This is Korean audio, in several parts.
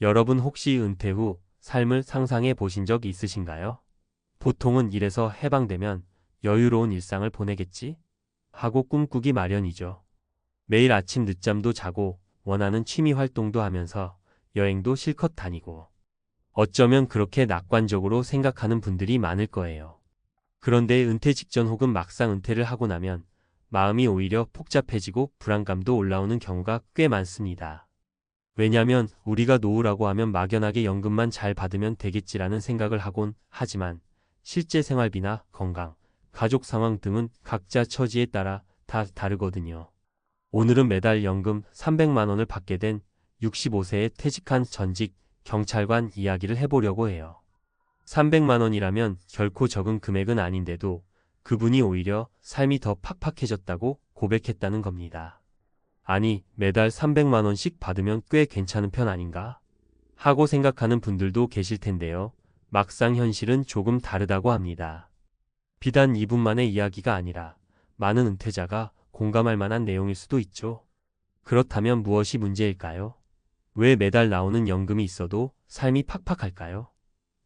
여러분 혹시 은퇴 후 삶을 상상해 보신 적 있으신가요? 보통은 일에서 해방되면 여유로운 일상을 보내겠지? 하고 꿈꾸기 마련이죠. 매일 아침 늦잠도 자고 원하는 취미 활동도 하면서 여행도 실컷 다니고 어쩌면 그렇게 낙관적으로 생각하는 분들이 많을 거예요. 그런데 은퇴 직전 혹은 막상 은퇴를 하고 나면 마음이 오히려 복잡해지고 불안감도 올라오는 경우가 꽤 많습니다. 왜냐면 우리가 노후라고 하면 막연하게 연금만 잘 받으면 되겠지라는 생각을 하곤 하지만 실제 생활비나 건강, 가족 상황 등은 각자 처지에 따라 다 다르거든요. 오늘은 매달 연금 300만 원을 받게 된 65세에 퇴직한 전직 경찰관 이야기를 해보려고 해요. 300만 원이라면 결코 적은 금액은 아닌데도 그분이 오히려 삶이 더 팍팍해졌다고 고백했다는 겁니다. 아니, 매달 300만 원씩 받으면 꽤 괜찮은 편 아닌가? 하고 생각하는 분들도 계실 텐데요. 막상 현실은 조금 다르다고 합니다. 비단 이분만의 이야기가 아니라 많은 은퇴자가 공감할 만한 내용일 수도 있죠. 그렇다면 무엇이 문제일까요? 왜 매달 나오는 연금이 있어도 삶이 팍팍할까요?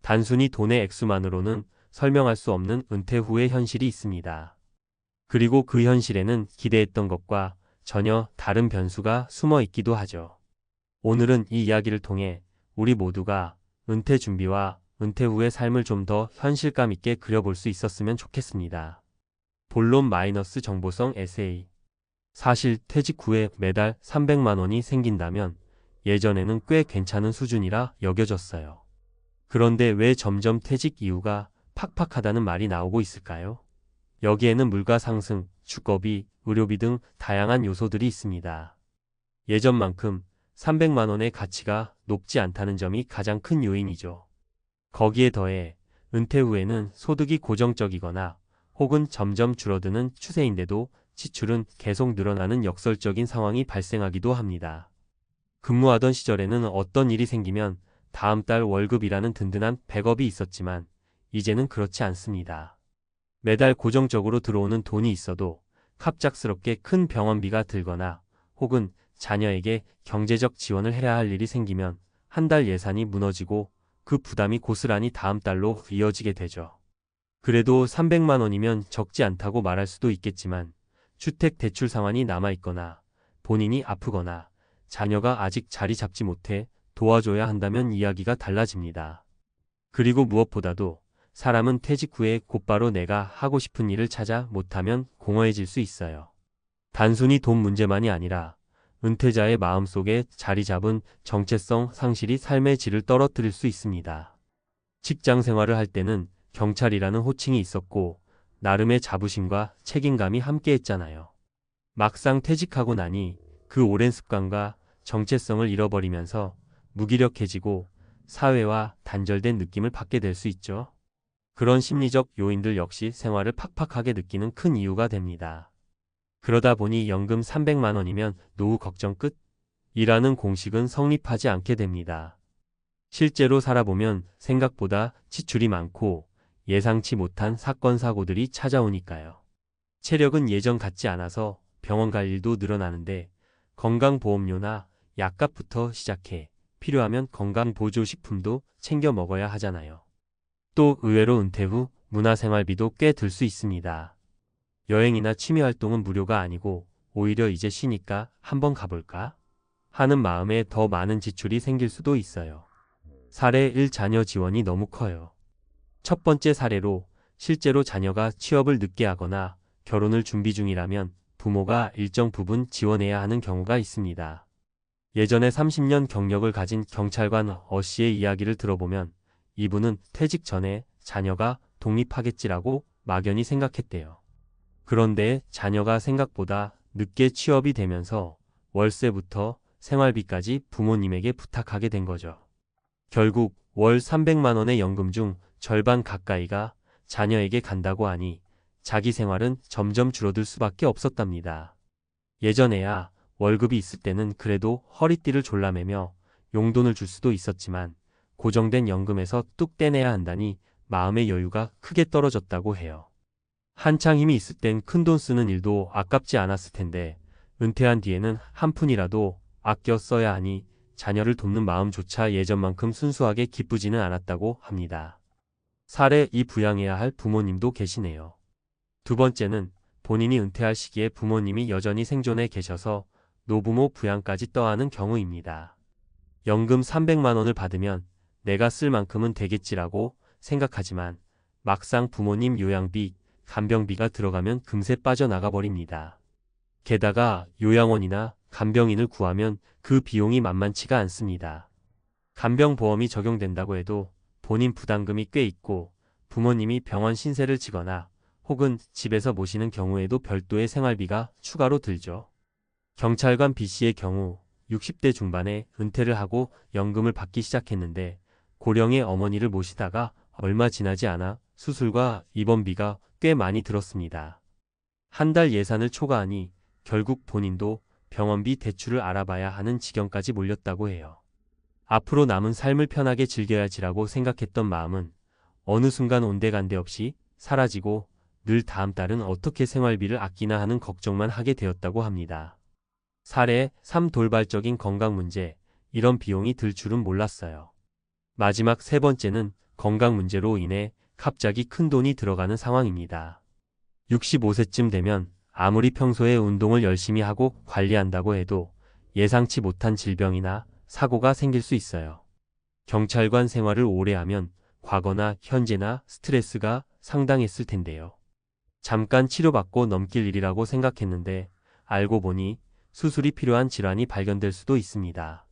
단순히 돈의 액수만으로는 설명할 수 없는 은퇴 후의 현실이 있습니다. 그리고 그 현실에는 기대했던 것과 전혀 다른 변수가 숨어 있기도 하죠. 오늘은 이 이야기를 통해 우리 모두가 은퇴 준비와 은퇴 후의 삶을 좀 더 현실감 있게 그려볼 수 있었으면 좋겠습니다. 본론 마이너스 정보성 에세이. 사실 퇴직 후에 매달 300만 원이 생긴다면 예전에는 꽤 괜찮은 수준이라 여겨졌어요. 그런데 왜 점점 퇴직 이후가 팍팍하다는 말이 나오고 있을까요? 여기에는 물가 상승, 주거비, 의료비 등 다양한 요소들이 있습니다. 예전만큼 300만 원의 가치가 높지 않다는 점이 가장 큰 요인이죠. 거기에 더해 은퇴 후에는 소득이 고정적이거나 혹은 점점 줄어드는 추세인데도 지출은 계속 늘어나는 역설적인 상황이 발생하기도 합니다. 근무하던 시절에는 어떤 일이 생기면 다음 달 월급이라는 든든한 백업이 있었지만 이제는 그렇지 않습니다. 매달 고정적으로 들어오는 돈이 있어도 갑작스럽게 큰 병원비가 들거나 혹은 자녀에게 경제적 지원을 해야 할 일이 생기면 한 달 예산이 무너지고 그 부담이 고스란히 다음 달로 이어지게 되죠. 그래도 300만 원이면 적지 않다고 말할 수도 있겠지만 주택 대출 상환이 남아있거나 본인이 아프거나 자녀가 아직 자리 잡지 못해 도와줘야 한다면 이야기가 달라집니다. 그리고 무엇보다도 사람은 퇴직 후에 곧바로 내가 하고 싶은 일을 찾아 못하면 공허해질 수 있어요. 단순히 돈 문제만이 아니라 은퇴자의 마음속에 자리 잡은 정체성 상실이 삶의 질을 떨어뜨릴 수 있습니다. 직장 생활을 할 때는 경찰이라는 호칭이 있었고 나름의 자부심과 책임감이 함께했잖아요. 막상 퇴직하고 나니 그 오랜 습관과 정체성을 잃어버리면서 무기력해지고 사회와 단절된 느낌을 받게 될 수 있죠. 그런 심리적 요인들 역시 생활을 팍팍하게 느끼는 큰 이유가 됩니다. 그러다 보니 연금 300만 원이면 노후 걱정 끝? 이라는 공식은 성립하지 않게 됩니다. 실제로 살아보면 생각보다 지출이 많고 예상치 못한 사건 사고들이 찾아오니까요. 체력은 예전 같지 않아서 병원 갈 일도 늘어나는데 건강보험료나 약값부터 시작해 필요하면 건강보조식품도 챙겨 먹어야 하잖아요. 또 의외로 은퇴 후 문화생활비도 꽤 들 수 있습니다. 여행이나 취미활동은 무료가 아니고 오히려 이제 쉬니까 한번 가볼까? 하는 마음에 더 많은 지출이 생길 수도 있어요. 사례 1. 자녀 지원이 너무 커요. 첫 번째 사례로 실제로 자녀가 취업을 늦게 하거나 결혼을 준비 중이라면 부모가 일정 부분 지원해야 하는 경우가 있습니다. 예전에 30년 경력을 가진 경찰관 씨의 이야기를 들어보면 이분은 퇴직 전에 자녀가 독립하겠지라고 막연히 생각했대요. 그런데 자녀가 생각보다 늦게 취업이 되면서 월세부터 생활비까지 부모님에게 부탁하게 된 거죠. 결국 월 300만 원의 연금 중 절반 가까이가 자녀에게 간다고 하니 자기 생활은 점점 줄어들 수밖에 없었답니다. 예전에야 월급이 있을 때는 그래도 허리띠를 졸라매며 용돈을 줄 수도 있었지만 고정된 연금에서 뚝 떼내야 한다니 마음의 여유가 크게 떨어졌다고 해요. 한창 힘이 있을 땐 큰돈 쓰는 일도 아깝지 않았을 텐데 은퇴한 뒤에는 한 푼이라도 아껴 써야 하니 자녀를 돕는 마음조차 예전만큼 순수하게 기쁘지는 않았다고 합니다. 살에 이 부양해야 할 부모님도 계시네요. 두 번째는 본인이 은퇴할 시기에 부모님이 여전히 생존해 계셔서 노부모 부양까지 떠안은 경우입니다. 연금 300만 원을 받으면 내가 쓸 만큼은 되겠지라고 생각하지만 막상 부모님 요양비, 간병비가 들어가면 금세 빠져나가 버립니다. 게다가 요양원이나 간병인을 구하면 그 비용이 만만치가 않습니다. 간병보험이 적용된다고 해도 본인 부담금이 꽤 있고 부모님이 병원 신세를 지거나 혹은 집에서 모시는 경우에도 별도의 생활비가 추가로 들죠. 경찰관 B씨의 경우 60대 중반에 은퇴를 하고 연금을 받기 시작했는데 고령의 어머니를 모시다가 얼마 지나지 않아 수술과 입원비가 꽤 많이 들었습니다. 한 달 예산을 초과하니 결국 본인도 병원비 대출을 알아봐야 하는 지경까지 몰렸다고 해요. 앞으로 남은 삶을 편하게 즐겨야지라고 생각했던 마음은 어느 순간 온데간데 없이 사라지고 늘 다음 달은 어떻게 생활비를 아끼나 하는 걱정만 하게 되었다고 합니다. 사례 3. 돌발적인 건강 문제. 이런 비용이 들 줄은 몰랐어요. 마지막 세 번째는 건강 문제로 인해 갑자기 큰 돈이 들어가는 상황입니다. 65세쯤 되면 아무리 평소에 운동을 열심히 하고 관리한다고 해도 예상치 못한 질병이나 사고가 생길 수 있어요. 경찰관 생활을 오래 하면 과거나 현재나 스트레스가 상당했을 텐데요. 잠깐 치료받고 넘길 일이라고 생각했는데 알고 보니 수술이 필요한 질환이 발견될 수도 있습니다.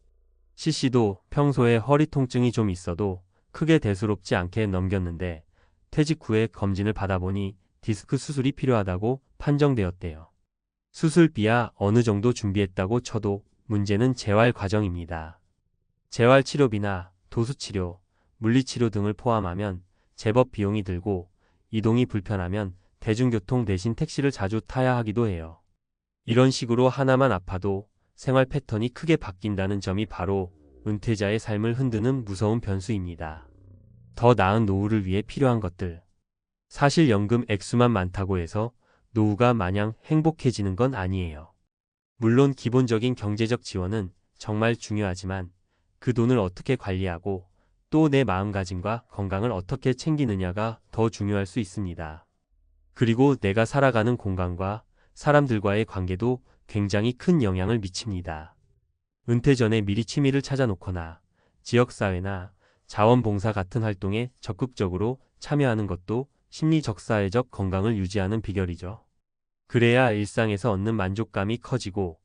C씨도 평소에 허리 통증이 좀 있어도 크게 대수롭지 않게 넘겼는데 퇴직 후에 검진을 받아보니 디스크 수술이 필요하다고 판정되었대요. 수술비야 어느 정도 준비했다고 쳐도 문제는 재활 과정입니다. 재활 치료비나 도수치료, 물리치료 등을 포함하면 제법 비용이 들고 이동이 불편하면 대중교통 대신 택시를 자주 타야 하기도 해요. 이런 식으로 하나만 아파도 생활 패턴이 크게 바뀐다는 점이 바로 은퇴자의 삶을 흔드는 무서운 변수입니다. 더 나은 노후를 위해 필요한 것들. 사실 연금 액수만 많다고 해서 노후가 마냥 행복해지는 건 아니에요. 물론 기본적인 경제적 지원은 정말 중요하지만 그 돈을 어떻게 관리하고 또 내 마음가짐과 건강을 어떻게 챙기느냐가 더 중요할 수 있습니다. 그리고 내가 살아가는 공간과 사람들과의 관계도 굉장히 큰 영향을 미칩니다. 은퇴 전에 미리 취미를 찾아놓거나 지역사회나 자원봉사 같은 활동에 적극적으로 참여하는 것도 심리적 사회적 건강을 유지하는 비결이죠. 그래야 일상에서 얻는 만족감이 커지고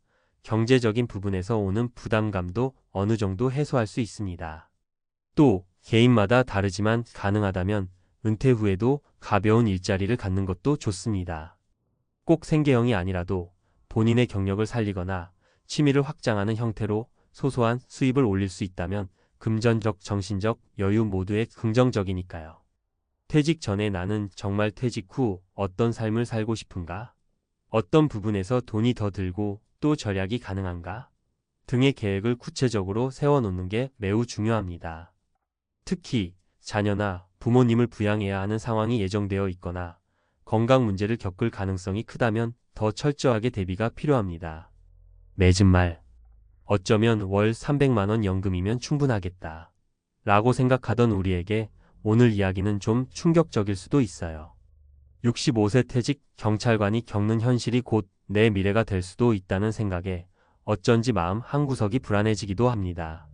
경제적인 부분에서 오는 부담감도 어느 정도 해소할 수 있습니다. 또 개인마다 다르지만 가능하다면 은퇴 후에도 가벼운 일자리를 갖는 것도 좋습니다. 꼭 생계형이 아니라도 본인의 경력을 살리거나 취미를 확장하는 형태로 소소한 수입을 올릴 수 있다면 금전적, 정신적 여유 모두에 긍정적이니까요. 퇴직 전에 나는 정말 퇴직 후 어떤 삶을 살고 싶은가? 어떤 부분에서 돈이 더 들고 또 절약이 가능한가? 등의 계획을 구체적으로 세워놓는 게 매우 중요합니다. 특히 자녀나 부모님을 부양해야 하는 상황이 예정되어 있거나 건강 문제를 겪을 가능성이 크다면 더 철저하게 대비가 필요합니다. 맺은 말. 어쩌면 월 300만 원 연금이면 충분하겠다. 라고 생각하던 우리에게 오늘 이야기는 좀 충격적일 수도 있어요. 65세 퇴직 경찰관이 겪는 현실이 곧 내 미래가 될 수도 있다는 생각에 어쩐지 마음 한구석이 불안해지기도 합니다.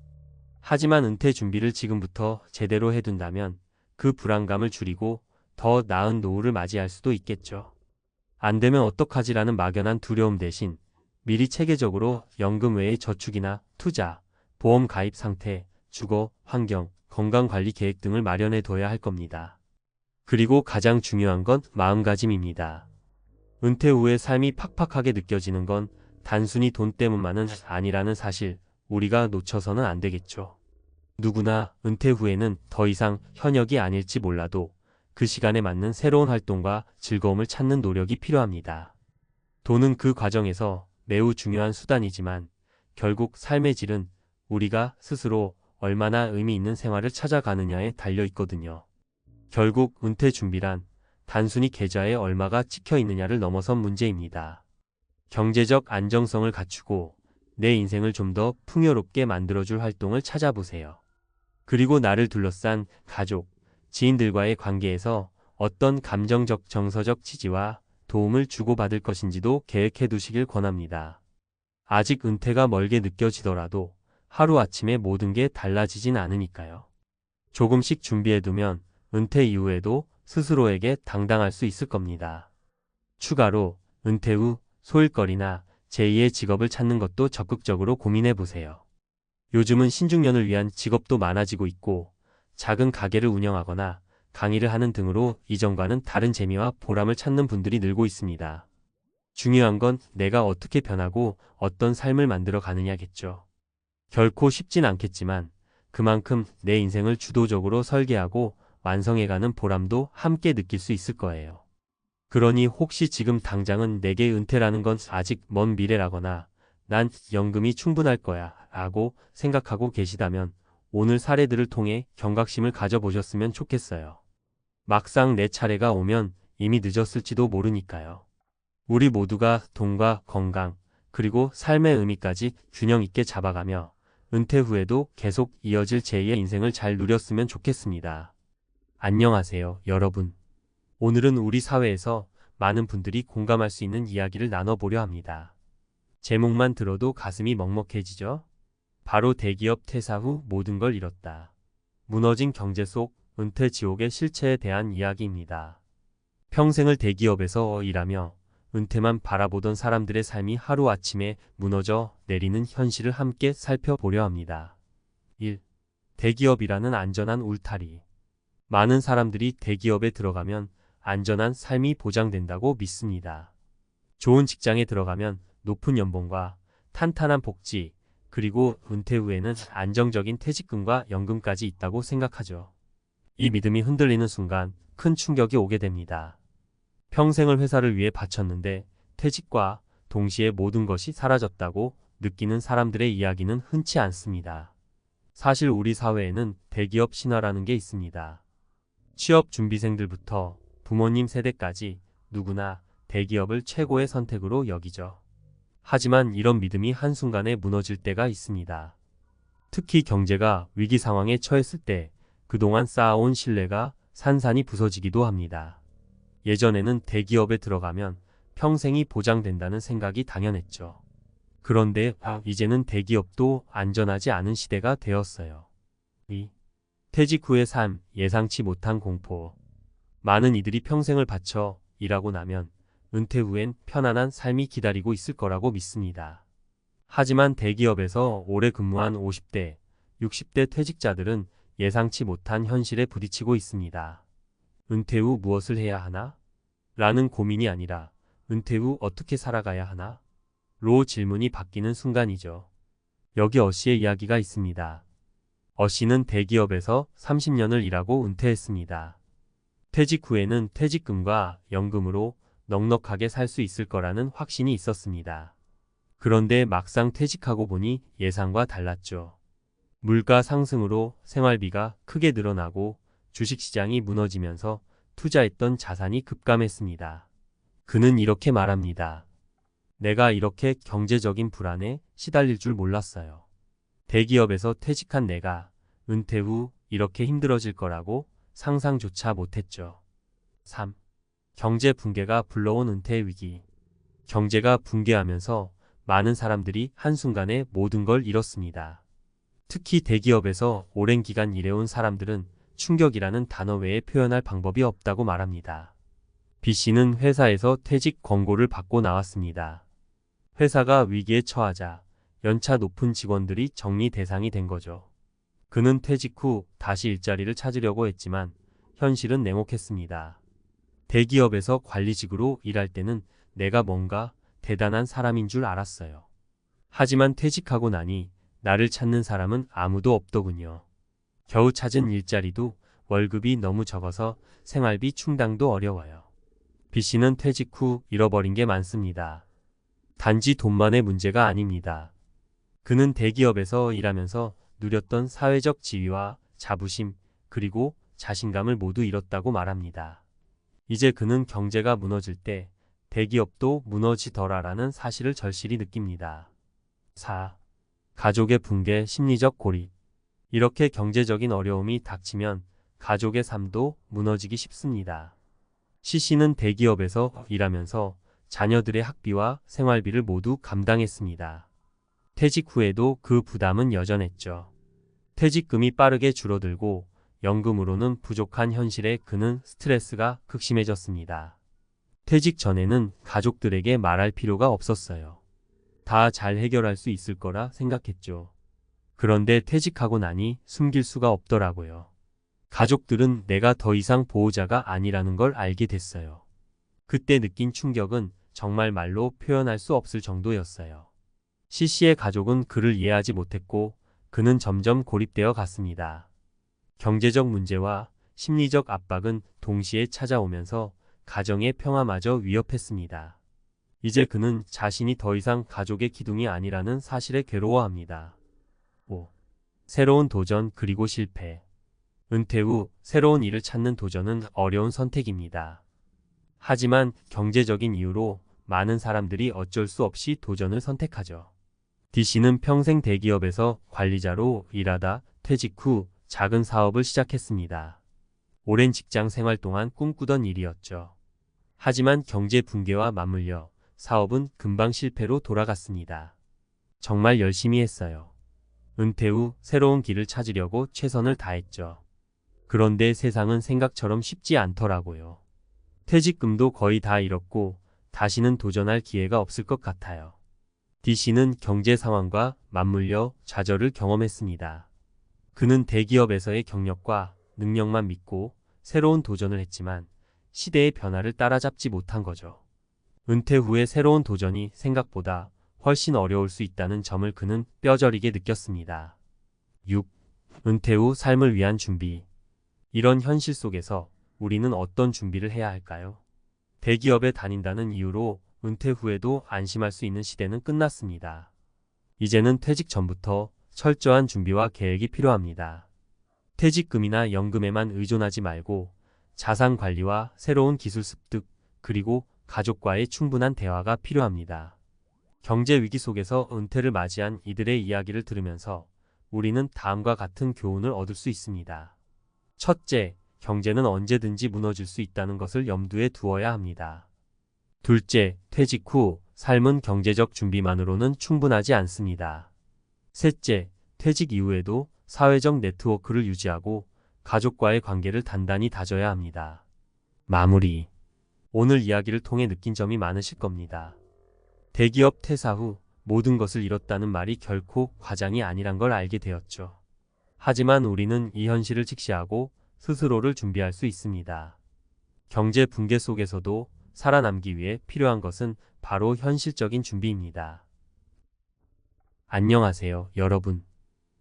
하지만 은퇴 준비를 지금부터 제대로 해둔다면 그 불안감을 줄이고 더 나은 노후를 맞이할 수도 있겠죠. 안 되면 어떡하지라는 막연한 두려움 대신 미리 체계적으로 연금 외의 저축이나 투자, 보험 가입 상태, 주거, 환경, 건강관리 계획 등을 마련해 둬야 할 겁니다. 그리고 가장 중요한 건 마음가짐입니다. 은퇴 후의 삶이 팍팍하게 느껴지는 건 단순히 돈 때문만은 아니라는 사실 우리가 놓쳐서는 안 되겠죠. 누구나 은퇴 후에는 더 이상 현역이 아닐지 몰라도 그 시간에 맞는 새로운 활동과 즐거움을 찾는 노력이 필요합니다. 돈은 그 과정에서 매우 중요한 수단이지만 결국 삶의 질은 우리가 스스로 얼마나 의미 있는 생활을 찾아가느냐에 달려 있거든요. 결국 은퇴 준비란 단순히 계좌에 얼마가 찍혀 있느냐를 넘어선 문제입니다. 경제적 안정성을 갖추고 내 인생을 좀 더 풍요롭게 만들어줄 활동을 찾아보세요. 그리고 나를 둘러싼 가족, 지인들과의 관계에서 어떤 감정적, 정서적 지지와 도움을 주고받을 것인지도 계획해 두시길 권합니다. 아직 은퇴가 멀게 느껴지더라도 하루아침에 모든 게 달라지진 않으니까요. 조금씩 준비해두면 은퇴 이후에도 스스로에게 당당할 수 있을 겁니다. 추가로 은퇴 후 소일거리나 제2의 직업을 찾는 것도 적극적으로 고민해 보세요. 요즘은 신중년을 위한 직업도 많아지고 있고 작은 가게를 운영하거나 강의를 하는 등으로 이전과는 다른 재미와 보람을 찾는 분들이 늘고 있습니다. 중요한 건 내가 어떻게 변하고 어떤 삶을 만들어 가느냐겠죠. 결코 쉽진 않겠지만 그만큼 내 인생을 주도적으로 설계하고 완성해가는 보람도 함께 느낄 수 있을 거예요. 그러니 혹시 지금 당장은 내게 은퇴라는 건 아직 먼 미래라거나 난 연금이 충분할 거야 라고 생각하고 계시다면 오늘 사례들을 통해 경각심을 가져보셨으면 좋겠어요. 막상 내 차례가 오면 이미 늦었을지도 모르니까요. 우리 모두가 돈과 건강, 그리고 삶의 의미까지 균형 있게 잡아가며 은퇴 후에도 계속 이어질 제2의 인생을 잘 누렸으면 좋겠습니다. 안녕하세요, 여러분. 오늘은 우리 사회에서 많은 분들이 공감할 수 있는 이야기를 나눠보려 합니다. 제목만 들어도 가슴이 먹먹해지죠? 바로 대기업 퇴사 후 모든 걸 잃었다. 무너진 경제 속 은퇴 지옥의 실체에 대한 이야기입니다. 평생을 대기업에서 일하며 은퇴만 바라보던 사람들의 삶이 하루아침에 무너져 내리는 현실을 함께 살펴보려 합니다. 1. 대기업이라는 안전한 울타리. 많은 사람들이 대기업에 들어가면 안전한 삶이 보장된다고 믿습니다. 좋은 직장에 들어가면 높은 연봉과 탄탄한 복지, 그리고 은퇴 후에는 안정적인 퇴직금과 연금까지 있다고 생각하죠. 이 믿음이 흔들리는 순간 큰 충격이 오게 됩니다. 평생을 회사를 위해 바쳤는데 퇴직과 동시에 모든 것이 사라졌다고 느끼는 사람들의 이야기는 흔치 않습니다. 사실 우리 사회에는 대기업 신화라는 게 있습니다. 취업 준비생들부터 부모님 세대까지 누구나 대기업을 최고의 선택으로 여기죠. 하지만 이런 믿음이 한순간에 무너질 때가 있습니다. 특히 경제가 위기 상황에 처했을 때 그동안 쌓아온 신뢰가 산산이 부서지기도 합니다. 예전에는 대기업에 들어가면 평생이 보장된다는 생각이 당연했죠. 그런데 이제는 대기업도 안전하지 않은 시대가 되었어요. 2. 퇴직 후의 삶, 예상치 못한 공포. 많은 이들이 평생을 바쳐 일하고 나면 은퇴 후엔 편안한 삶이 기다리고 있을 거라고 믿습니다. 하지만 대기업에서 오래 근무한 50대, 60대 퇴직자들은 예상치 못한 현실에 부딪히고 있습니다. 은퇴 후 무엇을 해야 하나? 라는 고민이 아니라 은퇴 후 어떻게 살아가야 하나? 로 질문이 바뀌는 순간이죠. 여기 어씨의 이야기가 있습니다. 어씨는 대기업에서 30년을 일하고 은퇴했습니다. 퇴직 후에는 퇴직금과 연금으로 넉넉하게 살 수 있을 거라는 확신이 있었습니다. 그런데 막상 퇴직하고 보니 예상과 달랐죠. 물가 상승으로 생활비가 크게 늘어나고 주식시장이 무너지면서 투자했던 자산이 급감했습니다. 그는 이렇게 말합니다. 내가 이렇게 경제적인 불안에 시달릴 줄 몰랐어요. 대기업에서 퇴직한 내가 은퇴 후 이렇게 힘들어질 거라고 상상조차 못했죠. 3. 경제 붕괴가 불러온 은퇴 위기. 경제가 붕괴하면서 많은 사람들이 한순간에 모든 걸 잃었습니다. 특히 대기업에서 오랜 기간 일해온 사람들은 충격이라는 단어 외에 표현할 방법이 없다고 말합니다. B씨는 회사에서 퇴직 권고를 받고 나왔습니다. 회사가 위기에 처하자 연차 높은 직원들이 정리 대상이 된 거죠. 그는 퇴직 후 다시 일자리를 찾으려고 했지만 현실은 냉혹했습니다. 대기업에서 관리직으로 일할 때는 내가 뭔가 대단한 사람인 줄 알았어요. 하지만 퇴직하고 나니 나를 찾는 사람은 아무도 없더군요. 겨우 찾은 일자리도 월급이 너무 적어서 생활비 충당도 어려워요. B씨는 퇴직 후 잃어버린 게 많습니다. 단지 돈만의 문제가 아닙니다. 그는 대기업에서 일하면서 누렸던 사회적 지위와 자부심, 그리고 자신감을 모두 잃었다고 말합니다. 이제 그는 경제가 무너질 때 대기업도 무너지더라라는 사실을 절실히 느낍니다. 4. 가족의 붕괴, 심리적 고립. 이렇게 경제적인 어려움이 닥치면 가족의 삶도 무너지기 쉽습니다. C씨는 대기업에서 일하면서 자녀들의 학비와 생활비를 모두 감당했습니다. 퇴직 후에도 그 부담은 여전했죠. 퇴직금이 빠르게 줄어들고 연금으로는 부족한 현실에 그는 스트레스가 극심해졌습니다. 퇴직 전에는 가족들에게 말할 필요가 없었어요. 다 잘 해결할 수 있을 거라 생각했죠. 그런데 퇴직하고 나니 숨길 수가 없더라고요. 가족들은 내가 더 이상 보호자가 아니라는 걸 알게 됐어요. 그때 느낀 충격은 정말 말로 표현할 수 없을 정도였어요. C씨의 가족은 그를 이해하지 못했고 그는 점점 고립되어 갔습니다. 경제적 문제와 심리적 압박은 동시에 찾아오면서 가정의 평화마저 위협했습니다. 이제 그는 자신이 더 이상 가족의 기둥이 아니라는 사실에 괴로워합니다. 5. 새로운 도전 그리고 실패. 은퇴 후 새로운 일을 찾는 도전은 어려운 선택입니다. 하지만 경제적인 이유로 많은 사람들이 어쩔 수 없이 도전을 선택하죠. D씨는 평생 대기업에서 관리자로 일하다 퇴직 후 작은 사업을 시작했습니다. 오랜 직장 생활 동안 꿈꾸던 일이었죠. 하지만 경제 붕괴와 맞물려 사업은 금방 실패로 돌아갔습니다. 정말 열심히 했어요. 은퇴 후 새로운 길을 찾으려고 최선을 다했죠. 그런데 세상은 생각처럼 쉽지 않더라고요. 퇴직금도 거의 다 잃었고 다시는 도전할 기회가 없을 것 같아요. D씨는 경제 상황과 맞물려 좌절을 경험했습니다. 그는 대기업에서의 경력과 능력만 믿고 새로운 도전을 했지만 시대의 변화를 따라잡지 못한 거죠. 은퇴 후에 새로운 도전이 생각보다 훨씬 어려울 수 있다는 점을 그는 뼈저리게 느꼈습니다. 6. 은퇴 후 삶을 위한 준비. 이런 현실 속에서 우리는 어떤 준비를 해야 할까요? 대기업에 다닌다는 이유로 은퇴 후에도 안심할 수 있는 시대는 끝났습니다. 이제는 퇴직 전부터 철저한 준비와 계획이 필요합니다. 퇴직금이나 연금에만 의존하지 말고 자산 관리와 새로운 기술 습득, 그리고 가족과의 충분한 대화가 필요합니다. 경제 위기 속에서 은퇴를 맞이한 이들의 이야기를 들으면서 우리는 다음과 같은 교훈을 얻을 수 있습니다. 첫째, 경제는 언제든지 무너질 수 있다는 것을 염두에 두어야 합니다. 둘째, 퇴직 후 삶은 경제적 준비만으로는 충분하지 않습니다. 셋째, 퇴직 이후에도 사회적 네트워크를 유지하고 가족과의 관계를 단단히 다져야 합니다. 마무리. 오늘 이야기를 통해 느낀 점이 많으실 겁니다. 대기업 퇴사 후 모든 것을 잃었다는 말이 결코 과장이 아니란 걸 알게 되었죠. 하지만 우리는 이 현실을 직시하고 스스로를 준비할 수 있습니다. 경제 붕괴 속에서도 살아남기 위해 필요한 것은 바로 현실적인 준비입니다. 안녕하세요, 여러분.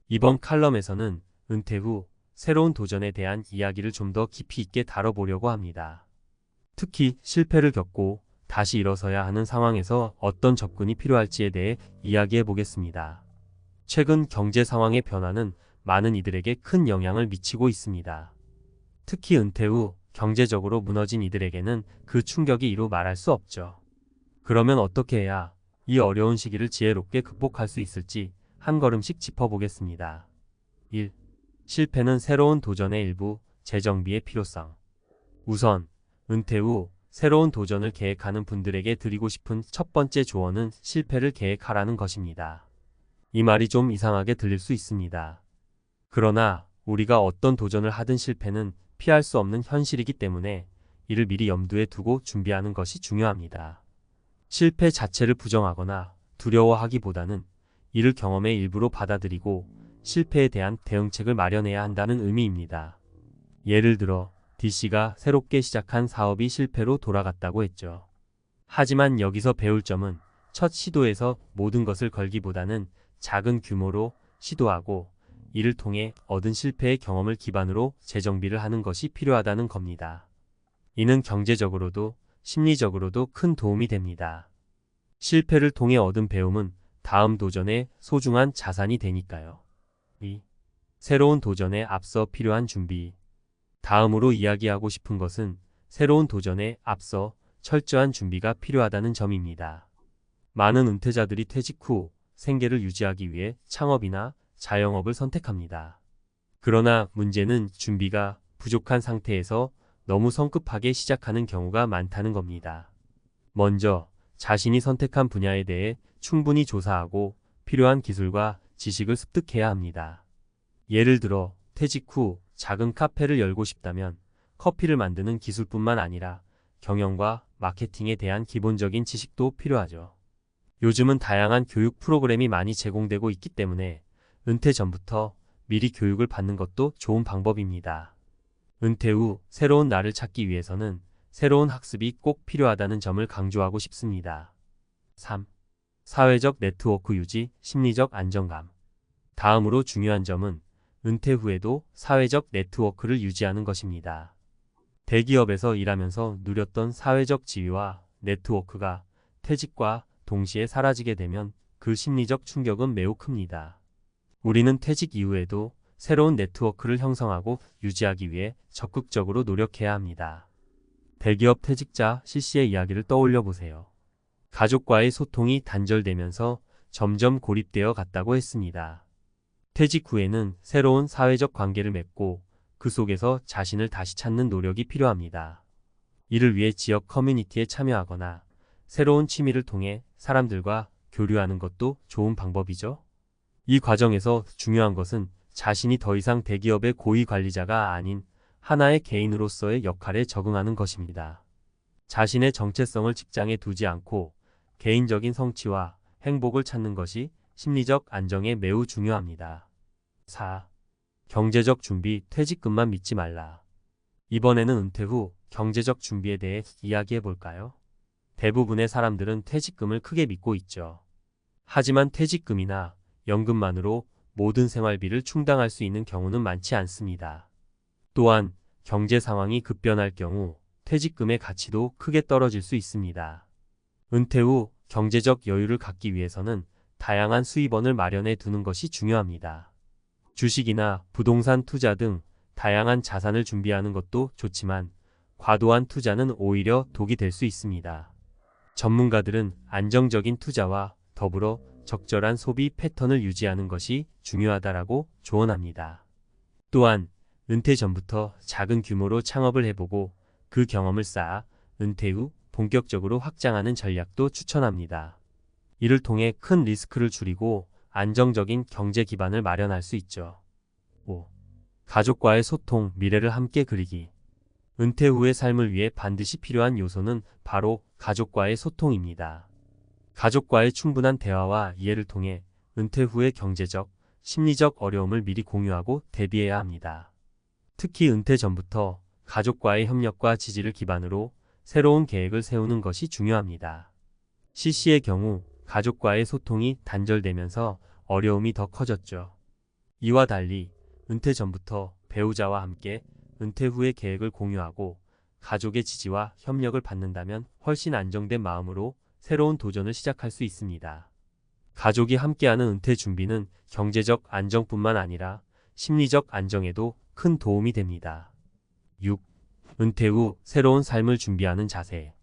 이번 칼럼에서는 은퇴 후 새로운 도전에 대한 이야기를 좀 더 깊이 있게 다뤄보려고 합니다. 특히 실패를 겪고 다시 일어서야 하는 상황에서 어떤 접근이 필요할지에 대해 이야기해 보겠습니다. 최근 경제 상황의 변화는 많은 이들에게 큰 영향을 미치고 있습니다. 특히 은퇴 후 경제적으로 무너진 이들에게는 그 충격이 이루 말할 수 없죠. 그러면 어떻게 해야 이 어려운 시기를 지혜롭게 극복할 수 있을지 한 걸음씩 짚어보겠습니다. 1. 실패는 새로운 도전의 일부, 재정비의 필요성. 우선 은퇴 후 새로운 도전을 계획하는 분들에게 드리고 싶은 첫 번째 조언은 실패를 계획하라는 것입니다. 이 말이 좀 이상하게 들릴 수 있습니다. 그러나 우리가 어떤 도전을 하든 실패는 피할 수 없는 현실이기 때문에 이를 미리 염두에 두고 준비하는 것이 중요합니다. 실패 자체를 부정하거나 두려워하기보다는 이를 경험의 일부로 받아들이고 실패에 대한 대응책을 마련해야 한다는 의미입니다. 예를 들어 D씨가 새롭게 시작한 사업이 실패로 돌아갔다고 했죠. 하지만 여기서 배울 점은 첫 시도에서 모든 것을 걸기보다는 작은 규모로 시도하고 이를 통해 얻은 실패의 경험을 기반으로 재정비를 하는 것이 필요하다는 겁니다. 이는 경제적으로도 심리적으로도 큰 도움이 됩니다. 실패를 통해 얻은 배움은 다음 도전에 소중한 자산이 되니까요. 2. 새로운 도전에 앞서 필요한 준비. 다음으로 이야기하고 싶은 것은 새로운 도전에 앞서 철저한 준비가 필요하다는 점입니다. 많은 은퇴자들이 퇴직 후 생계를 유지하기 위해 창업이나 자영업을 선택합니다. 그러나 문제는 준비가 부족한 상태에서 너무 성급하게 시작하는 경우가 많다는 겁니다. 먼저 자신이 선택한 분야에 대해 충분히 조사하고 필요한 기술과 지식을 습득해야 합니다. 예를 들어 퇴직 후 작은 카페를 열고 싶다면 커피를 만드는 기술뿐만 아니라 경영과 마케팅에 대한 기본적인 지식도 필요하죠. 요즘은 다양한 교육 프로그램이 많이 제공되고 있기 때문에 은퇴 전부터 미리 교육을 받는 것도 좋은 방법입니다. 은퇴 후 새로운 나를 찾기 위해서는 새로운 학습이 꼭 필요하다는 점을 강조하고 싶습니다. 3. 사회적 네트워크 유지, 심리적 안정감. 다음으로 중요한 점은 은퇴 후에도 사회적 네트워크를 유지하는 것입니다. 대기업에서 일하면서 누렸던 사회적 지위와 네트워크가 퇴직과 동시에 사라지게 되면 그 심리적 충격은 매우 큽니다. 우리는 퇴직 이후에도 새로운 네트워크를 형성하고 유지하기 위해 적극적으로 노력해야 합니다. 대기업 퇴직자 C씨의 이야기를 떠올려 보세요. 가족과의 소통이 단절되면서 점점 고립되어 갔다고 했습니다. 퇴직 후에는 새로운 사회적 관계를 맺고 그 속에서 자신을 다시 찾는 노력이 필요합니다. 이를 위해 지역 커뮤니티에 참여하거나 새로운 취미를 통해 사람들과 교류하는 것도 좋은 방법이죠. 이 과정에서 중요한 것은 자신이 더 이상 대기업의 고위 관리자가 아닌 하나의 개인으로서의 역할에 적응하는 것입니다. 자신의 정체성을 직장에 두지 않고 개인적인 성취와 행복을 찾는 것이 심리적 안정에 매우 중요합니다. 4. 경제적 준비, 퇴직금만 믿지 말라. 이번에는 은퇴 후 경제적 준비에 대해 이야기해 볼까요? 대부분의 사람들은 퇴직금을 크게 믿고 있죠. 하지만 퇴직금이나 연금만으로 모든 생활비를 충당할 수 있는 경우는 많지 않습니다. 또한 경제 상황이 급변할 경우 퇴직금의 가치도 크게 떨어질 수 있습니다. 은퇴 후 경제적 여유를 갖기 위해서는 다양한 수입원을 마련해 두는 것이 중요합니다. 주식이나 부동산 투자 등 다양한 자산을 준비하는 것도 좋지만 과도한 투자는 오히려 독이 될 수 있습니다. 전문가들은 안정적인 투자와 더불어 적절한 소비 패턴을 유지하는 것이 중요하다라고 조언합니다. 또한 은퇴 전부터 작은 규모로 창업을 해보고 그 경험을 쌓아 은퇴 후 본격적으로 확장하는 전략도 추천합니다. 이를 통해 큰 리스크를 줄이고 안정적인 경제 기반을 마련할 수 있죠. 5. 가족과의 소통, 미래를 함께 그리기. 은퇴 후의 삶을 위해 반드시 필요한 요소는 바로 가족과의 소통입니다. 가족과의 충분한 대화와 이해를 통해 은퇴 후의 경제적, 심리적 어려움을 미리 공유하고 대비해야 합니다. 특히 은퇴 전부터 가족과의 협력과 지지를 기반으로 새로운 계획을 세우는 것이 중요합니다. C씨의 경우 가족과의 소통이 단절되면서 어려움이 더 커졌죠. 이와 달리 은퇴 전부터 배우자와 함께 은퇴 후의 계획을 공유하고 가족의 지지와 협력을 받는다면 훨씬 안정된 마음으로 새로운 도전을 시작할 수 있습니다. 가족이 함께하는 은퇴 준비는 경제적 안정뿐만 아니라 심리적 안정에도 큰 도움이 됩니다. 6. 은퇴 후 새로운 삶을 준비하는 자세.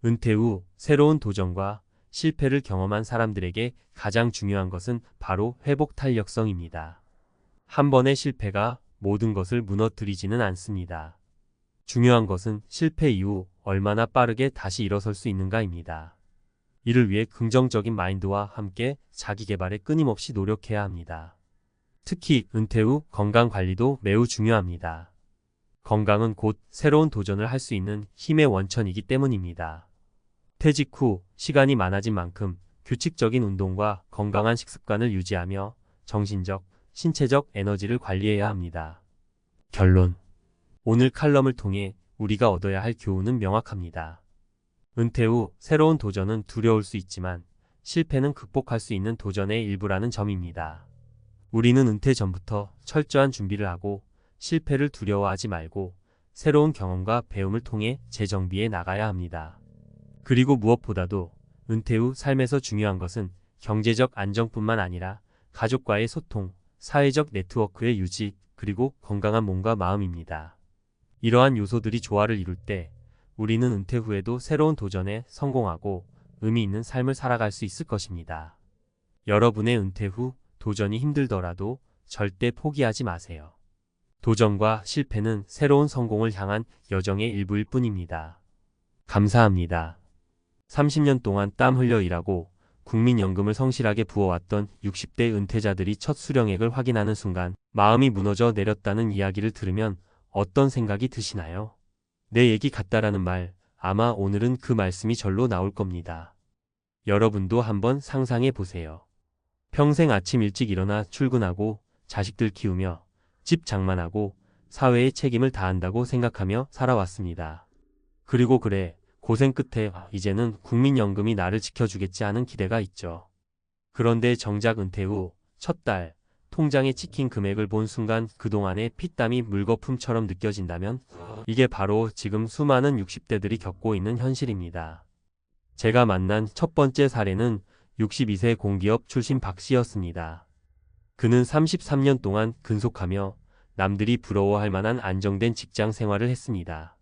은퇴 후 새로운 도전과 실패를 경험한 사람들에게 가장 중요한 것은 바로 회복 탄력성입니다. 한 번의 실패가 모든 것을 무너뜨리지는 않습니다. 중요한 것은 실패 이후 얼마나 빠르게 다시 일어설 수 있는가입니다. 이를 위해 긍정적인 마인드와 함께 자기 개발에 끊임없이 노력해야 합니다. 특히 은퇴 후 건강 관리도 매우 중요합니다. 건강은 곧 새로운 도전을 할 수 있는 힘의 원천이기 때문입니다. 퇴직 후 시간이 많아진 만큼 규칙적인 운동과 건강한 식습관을 유지하며 정신적, 신체적 에너지를 관리해야 합니다. 결론. 오늘 칼럼을 통해 우리가 얻어야 할 교훈은 명확합니다. 은퇴 후 새로운 도전은 두려울 수 있지만 실패는 극복할 수 있는 도전의 일부라는 점입니다. 우리는 은퇴 전부터 철저한 준비를 하고 실패를 두려워하지 말고 새로운 경험과 배움을 통해 재정비해 나가야 합니다. 그리고 무엇보다도 은퇴 후 삶에서 중요한 것은 경제적 안정뿐만 아니라 가족과의 소통, 사회적 네트워크의 유지, 그리고 건강한 몸과 마음입니다. 이러한 요소들이 조화를 이룰 때 우리는 은퇴 후에도 새로운 도전에 성공하고 의미 있는 삶을 살아갈 수 있을 것입니다. 여러분의 은퇴 후 도전이 힘들더라도 절대 포기하지 마세요. 도전과 실패는 새로운 성공을 향한 여정의 일부일 뿐입니다. 감사합니다. 30년 동안 땀 흘려 일하고 국민연금을 성실하게 부어왔던 60대 은퇴자들이 첫 수령액을 확인하는 순간 마음이 무너져 내렸다는 이야기를 들으면 어떤 생각이 드시나요? 내 얘기 같다라는 말, 아마 오늘은 그 말씀이 절로 나올 겁니다. 여러분도 한번 상상해 보세요. 평생 아침 일찍 일어나 출근하고 자식들 키우며 집 장만하고 사회의 책임을 다한다고 생각하며 살아왔습니다. 그리고 그래, 고생 끝에 이제는 국민연금이 나를 지켜주겠지 하는 기대가 있죠. 그런데 정작 은퇴 후 첫 달 통장에 찍힌 금액을 본 순간 그동안의 피땀이 물거품처럼 느껴진다면 이게 바로 지금 수많은 60대들이 겪고 있는 현실입니다. 제가 만난 첫 번째 사례는 62세 공기업 출신 박 씨였습니다. 그는 33년 동안 근속하며 남들이 부러워할 만한 안정된 직장 생활을 했습니다.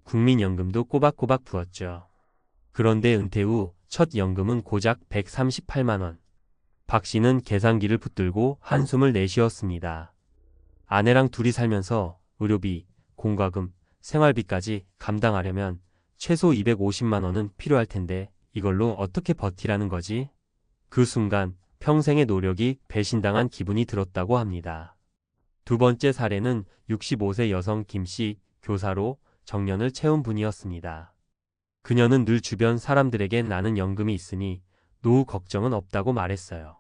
국민연금도 꼬박꼬박 부었죠. 그런데 은퇴 후 첫 연금은 고작 138만 원. 박 씨는 계산기를 붙들고 한숨을 내쉬었습니다. 아내랑 둘이 살면서 의료비, 공과금, 생활비까지 감당하려면 최소 250만 원은 필요할 텐데 이걸로 어떻게 버티라는 거지? 그 순간 평생의 노력이 배신당한 기분이 들었다고 합니다. 두 번째 사례는 65세 여성 김 씨, 교사로 정년을 채운 분이었습니다. 그녀는 늘 주변 사람들에게 나는 연금이 있으니 노후 걱정은 없다고 말했어요.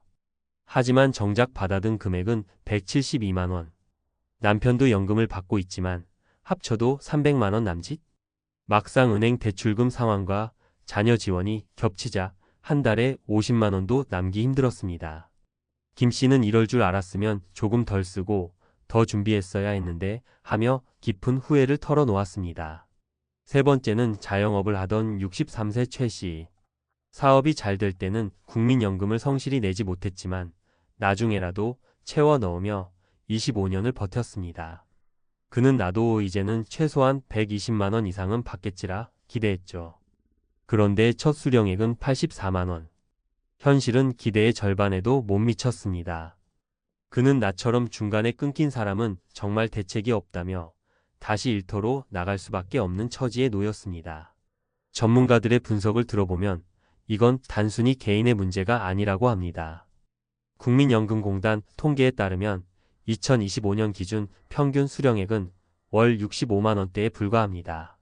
하지만 정작 받아든 금액은 172만 원. 남편도 연금을 받고 있지만 합쳐도 300만 원 남짓? 막상 은행 대출금 상황과 자녀 지원이 겹치자 한 달에 50만 원도 남기 힘들었습니다. 김 씨는 이럴 줄 알았으면 조금 덜 쓰고 더 준비했어야 했는데 하며 깊은 후회를 털어놓았습니다. 세 번째는 자영업을 하던 63세 최 씨. 사업이 잘 될 때는 국민연금을 성실히 내지 못했지만 나중에라도 채워 넣으며 25년을 버텼습니다. 그는 나도 이제는 최소한 120만 원 이상은 받겠지라 기대했죠. 그런데 첫 수령액은 84만 원. 현실은 기대의 절반에도 못 미쳤습니다. 그는 나처럼 중간에 끊긴 사람은 정말 대책이 없다며 다시 일터로 나갈 수밖에 없는 처지에 놓였습니다. 전문가들의 분석을 들어보면 이건 단순히 개인의 문제가 아니라고 합니다. 국민연금공단 통계에 따르면 2025년 기준 평균 수령액은 월 65만 원대에 불과합니다.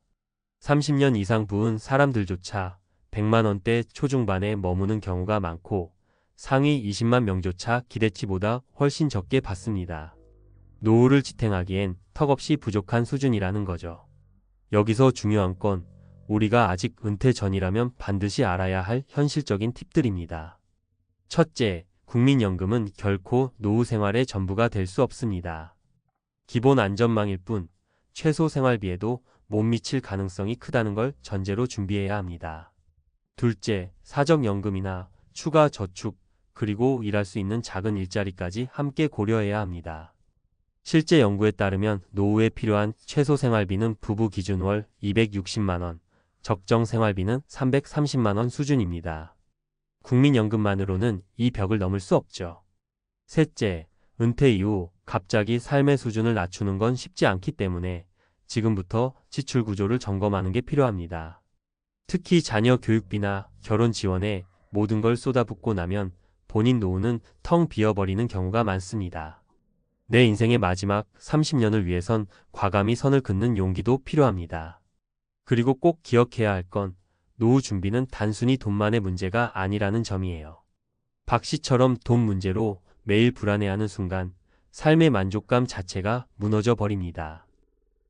30년 이상 부은 사람들조차 100만 원대 초중반에 머무는 경우가 많고 상위 20만 명조차 기대치보다 훨씬 적게 받습니다. 노후를 지탱하기엔 턱없이 부족한 수준이라는 거죠. 여기서 중요한 건 우리가 아직 은퇴 전이라면 반드시 알아야 할 현실적인 팁들입니다. 첫째, 국민연금은 결코 노후 생활의 전부가 될 수 없습니다. 기본 안전망일 뿐 최소 생활비에도 못 미칠 가능성이 크다는 걸 전제로 준비해야 합니다. 둘째, 사적연금이나 추가 저축, 그리고 일할 수 있는 작은 일자리까지 함께 고려해야 합니다. 실제 연구에 따르면 노후에 필요한 최소 생활비는 부부 기준 월 260만 원, 적정 생활비는 330만 원 수준입니다. 국민연금만으로는 이 벽을 넘을 수 없죠. 셋째, 은퇴 이후 갑자기 삶의 수준을 낮추는 건 쉽지 않기 때문에 지금부터 지출 구조를 점검하는 게 필요합니다. 특히 자녀 교육비나 결혼 지원에 모든 걸 쏟아붓고 나면 본인 노후는 텅 비어버리는 경우가 많습니다. 내 인생의 마지막 30년을 위해선 과감히 선을 긋는 용기도 필요합니다. 그리고 꼭 기억해야 할 건 노후 준비는 단순히 돈만의 문제가 아니라는 점이에요. 박 씨처럼 돈 문제로 매일 불안해하는 순간 삶의 만족감 자체가 무너져 버립니다.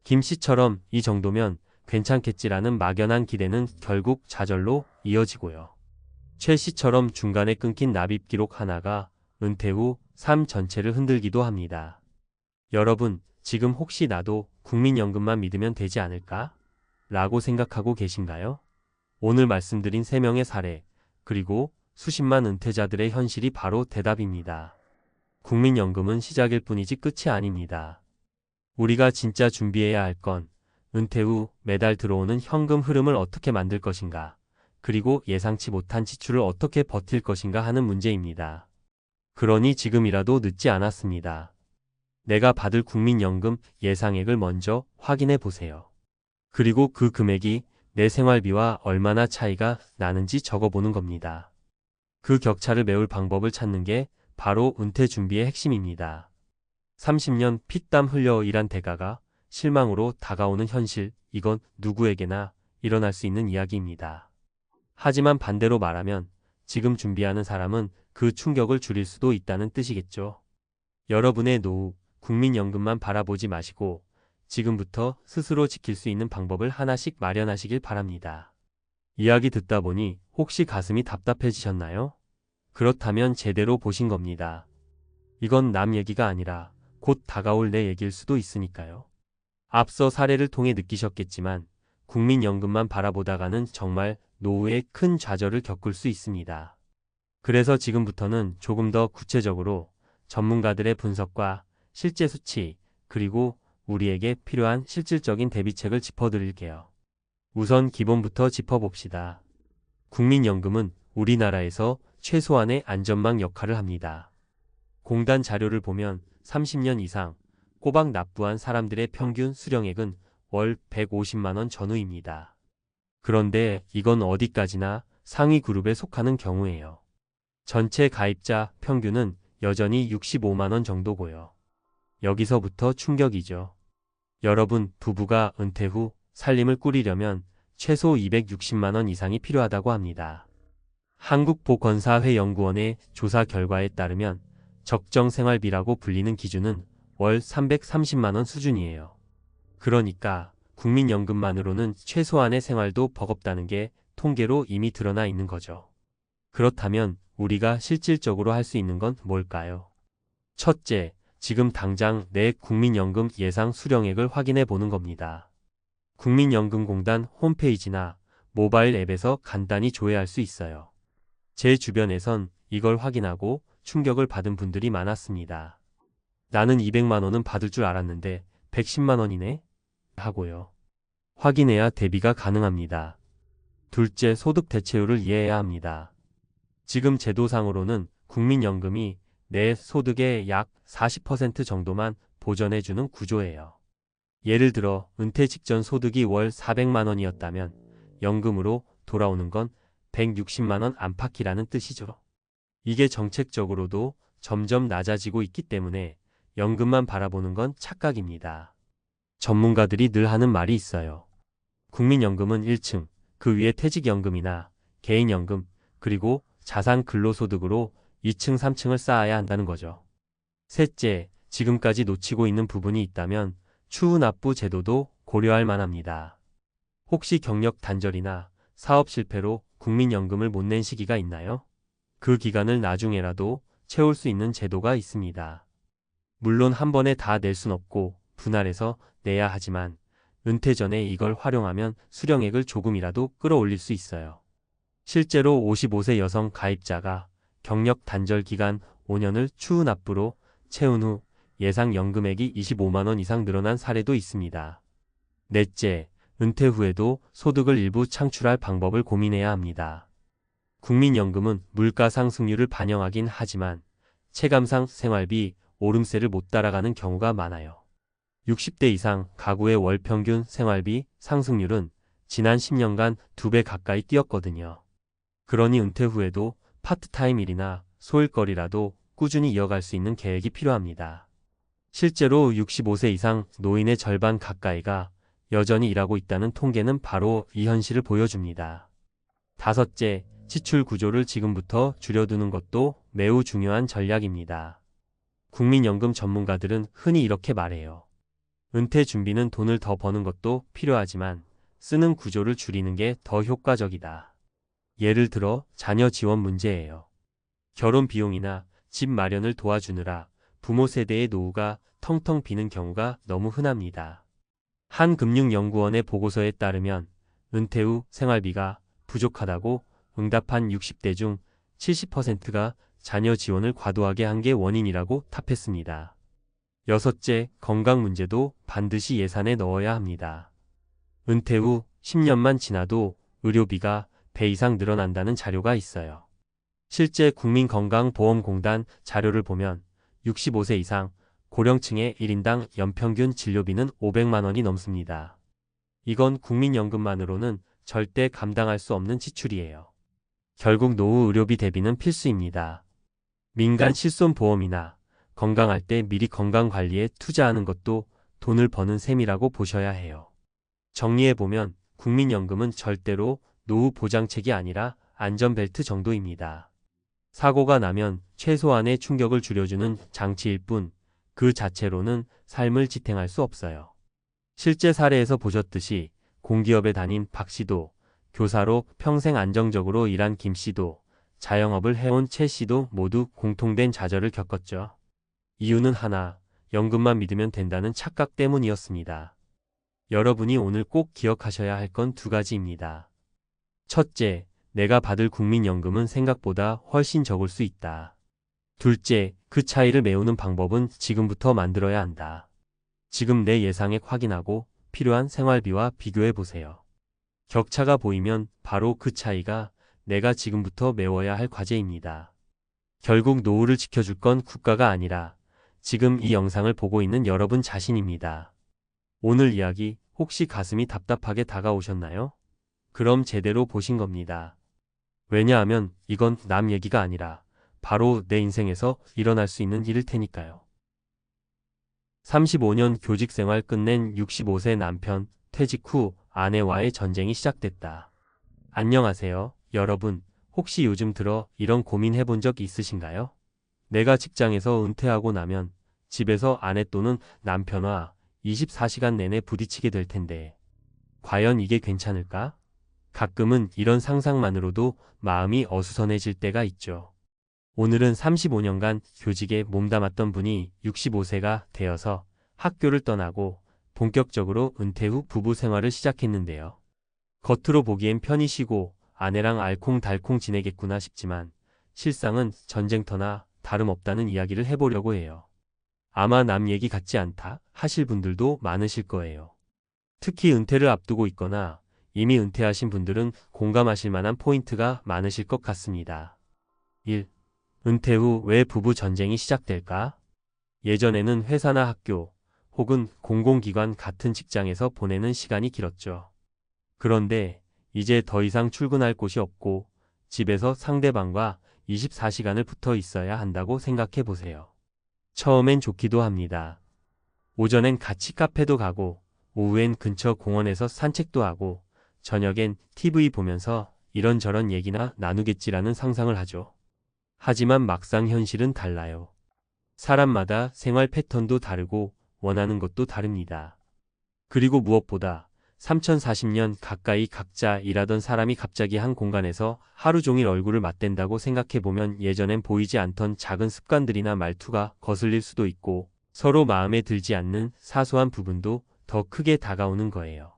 김 씨처럼 이 정도면 괜찮겠지라는 막연한 기대는 결국 좌절로 이어지고요. 최 씨처럼 중간에 끊긴 납입 기록 하나가 은퇴 후 삶 전체를 흔들기도 합니다. 여러분, 지금 혹시 나도 국민연금만 믿으면 되지 않을까? 라고 생각하고 계신가요? 오늘 말씀드린 3명의 사례, 그리고 수십만 은퇴자들의 현실이 바로 대답입니다. 국민연금은 시작일 뿐이지 끝이 아닙니다. 우리가 진짜 준비해야 할 건 은퇴 후 매달 들어오는 현금 흐름을 어떻게 만들 것인가, 그리고 예상치 못한 지출을 어떻게 버틸 것인가 하는 문제입니다. 그러니 지금이라도 늦지 않았습니다. 내가 받을 국민연금 예상액을 먼저 확인해 보세요. 그리고 그 금액이 내 생활비와 얼마나 차이가 나는지 적어보는 겁니다. 그 격차를 메울 방법을 찾는 게 바로 은퇴 준비의 핵심입니다. 30년 피땀 흘려 일한 대가가 실망으로 다가오는 현실, 이건 누구에게나 일어날 수 있는 이야기입니다. 하지만 반대로 말하면 지금 준비하는 사람은 그 충격을 줄일 수도 있다는 뜻이겠죠. 여러분의 노후, 국민연금만 바라보지 마시고 지금부터 스스로 지킬 수 있는 방법을 하나씩 마련하시길 바랍니다. 이야기 듣다 보니 혹시 가슴이 답답해지셨나요? 그렇다면 제대로 보신 겁니다. 이건 남 얘기가 아니라 곧 다가올 내 얘기일 수도 있으니까요. 앞서 사례를 통해 느끼셨겠지만 국민연금만 바라보다가는 정말 노후에 큰 좌절을 겪을 수 있습니다. 그래서 지금부터는 조금 더 구체적으로 전문가들의 분석과 실제 수치, 그리고 우리에게 필요한 실질적인 대비책을 짚어드릴게요. 우선 기본부터 짚어봅시다. 국민연금은 우리나라에서 최소한의 안전망 역할을 합니다. 공단 자료를 보면 30년 이상 꼬박 납부한 사람들의 평균 수령액은 월 150만 원 전후입니다. 그런데 이건 어디까지나 상위 그룹에 속하는 경우예요. 전체 가입자 평균은 여전히 65만 원 정도고요. 여기서부터 충격이죠. 여러분, 부부가 은퇴 후 살림을 꾸리려면 최소 260만 원 이상이 필요하다고 합니다. 한국보건사회연구원의 조사 결과에 따르면 적정 생활비라고 불리는 기준은 월 330만 원 수준이에요. 그러니까 국민연금만으로는 최소한의 생활도 버겁다는 게 통계로 이미 드러나 있는 거죠. 그렇다면 우리가 실질적으로 할 수 있는 건 뭘까요? 첫째, 지금 당장 내 국민연금 예상 수령액을 확인해 보는 겁니다. 국민연금공단 홈페이지나 모바일 앱에서 간단히 조회할 수 있어요. 제 주변에선 이걸 확인하고 충격을 받은 분들이 많았습니다. 나는 200만 원은 받을 줄 알았는데 110만 원이네? 하고요. 확인해야 대비가 가능합니다. 둘째, 소득 대체율을 이해해야 합니다. 지금 제도상으로는 국민연금이 내 소득의 약 40% 정도만 보전해주는 구조예요. 예를 들어 은퇴 직전 소득이 월 400만 원이었다면 연금으로 돌아오는 건 160만 원 안팎이라는 뜻이죠. 이게 정책적으로도 점점 낮아지고 있기 때문에 연금만 바라보는 건 착각입니다. 전문가들이 늘 하는 말이 있어요. 국민연금은 1층, 그 위에 퇴직연금이나 개인연금, 그리고 자산 근로소득으로 2층, 3층을 쌓아야 한다는 거죠. 셋째, 지금까지 놓치고 있는 부분이 있다면 추후 납부 제도도 고려할 만합니다. 혹시 경력 단절이나 사업 실패로 국민연금을 못 낸 시기가 있나요? 그 기간을 나중에라도 채울 수 있는 제도가 있습니다. 물론 한 번에 다 낼 순 없고 분할해서 내야 하지만 은퇴 전에 이걸 활용하면 수령액을 조금이라도 끌어올릴 수 있어요. 실제로 55세 여성 가입자가 경력 단절 기간 5년을 추후 납부로 채운 후 예상 연금액이 25만 원 이상 늘어난 사례도 있습니다. 넷째, 은퇴 후에도 소득을 일부 창출할 방법을 고민해야 합니다. 국민연금은 물가 상승률을 반영하긴 하지만 체감상 생활비 오름세를 못 따라가는 경우가 많아요. 60대 이상 가구의 월 평균 생활비 상승률은 지난 10년간 2배 가까이 뛰었거든요. 그러니 은퇴 후에도 파트타임 일이나 소일거리라도 꾸준히 이어갈 수 있는 계획이 필요합니다. 실제로 65세 이상 노인의 절반 가까이가 여전히 일하고 있다는 통계는 바로 이 현실을 보여줍니다. 다섯째, 지출 구조를 지금부터 줄여두는 것도 매우 중요한 전략입니다. 국민연금 전문가들은 흔히 이렇게 말해요. 은퇴 준비는 돈을 더 버는 것도 필요하지만 쓰는 구조를 줄이는 게 더 효과적이다. 예를 들어 자녀 지원 문제예요. 결혼 비용이나 집 마련을 도와주느라 부모 세대의 노후가 텅텅 비는 경우가 너무 흔합니다. 한금융연구원의 보고서에 따르면 은퇴 후 생활비가 부족하다고 응답한 60대 중 70%가 자녀 지원을 과도하게 한 게 원인이라고 답했습니다. 여섯째, 건강 문제도 반드시 예산에 넣어야 합니다. 은퇴 후 10년만 지나도 의료비가 배 이상 늘어난다는 자료가 있어요. 실제 국민건강보험공단 자료를 보면 65세 이상 고령층의 1인당 연평균 진료비는 500만 원이 넘습니다. 이건 국민연금만으로는 절대 감당할 수 없는 지출이에요. 결국 노후 의료비 대비는 필수입니다. 민간 실손보험이나 건강할 때 미리 건강관리에 투자하는 것도 돈을 버는 셈이라고 보셔야 해요. 정리해보면 국민연금은 절대로 노후 보장책이 아니라 안전벨트 정도입니다. 사고가 나면 최소한의 충격을 줄여주는 장치일 뿐 그 자체로는 삶을 지탱할 수 없어요. 실제 사례에서 보셨듯이 공기업에 다닌 박 씨도, 교사로 평생 안정적으로 일한 김 씨도, 자영업을 해온 최 씨도 모두 공통된 좌절을 겪었죠. 이유는 하나, 연금만 믿으면 된다는 착각 때문이었습니다. 여러분이 오늘 꼭 기억하셔야 할 건 두 가지입니다. 첫째, 내가 받을 국민연금은 생각보다 훨씬 적을 수 있다. 둘째, 그 차이를 메우는 방법은 지금부터 만들어야 한다. 지금 내 예상액 확인하고 필요한 생활비와 비교해 보세요. 격차가 보이면 바로 그 차이가 내가 지금부터 메워야 할 과제입니다. 결국 노후를 지켜줄 건 국가가 아니라 지금 이 영상을 보고 있는 여러분 자신입니다. 오늘 이야기 혹시 가슴이 답답하게 다가오셨나요? 그럼 제대로 보신 겁니다. 왜냐하면 이건 남 얘기가 아니라 바로 내 인생에서 일어날 수 있는 일일 테니까요. 35년 교직 생활 끝낸 65세 남편, 퇴직 후 아내와의 전쟁이 시작됐다. 안녕하세요, 여러분. 혹시 요즘 들어 이런 고민 해본 적 있으신가요? 내가 직장에서 은퇴하고 나면 집에서 아내 또는 남편과 24시간 내내 부딪히게 될 텐데 과연 이게 괜찮을까? 가끔은 이런 상상만으로도 마음이 어수선해질 때가 있죠. 오늘은 35년간 교직에 몸담았던 분이 65세가 되어서 학교를 떠나고 본격적으로 은퇴 후 부부 생활을 시작했는데요. 겉으로 보기엔 편히 쉬고 아내랑 알콩달콩 지내겠구나 싶지만 실상은 전쟁터나 다름없다는 이야기를 해보려고 해요. 아마 남 얘기 같지 않다 하실 분들도 많으실 거예요. 특히 은퇴를 앞두고 있거나 이미 은퇴하신 분들은 공감하실 만한 포인트가 많으실 것 같습니다. 1. 은퇴 후 왜 부부 전쟁이 시작될까? 예전에는 회사나 학교 혹은 공공기관 같은 직장에서 보내는 시간이 길었죠. 그런데 이제 더 이상 출근할 곳이 없고 집에서 상대방과 24시간을 붙어 있어야 한다고 생각해 보세요. 처음엔 좋기도 합니다. 오전엔 같이 카페도 가고 오후엔 근처 공원에서 산책도 하고 저녁엔 TV 보면서 이런저런 얘기나 나누겠지라는 상상을 하죠. 하지만 막상 현실은 달라요. 사람마다 생활 패턴도 다르고 원하는 것도 다릅니다. 그리고 무엇보다 3040년 가까이 각자 일하던 사람이 갑자기 한 공간에서 하루 종일 얼굴을 맞댄다고 생각해보면 예전엔 보이지 않던 작은 습관들이나 말투가 거슬릴 수도 있고 서로 마음에 들지 않는 사소한 부분도 더 크게 다가오는 거예요.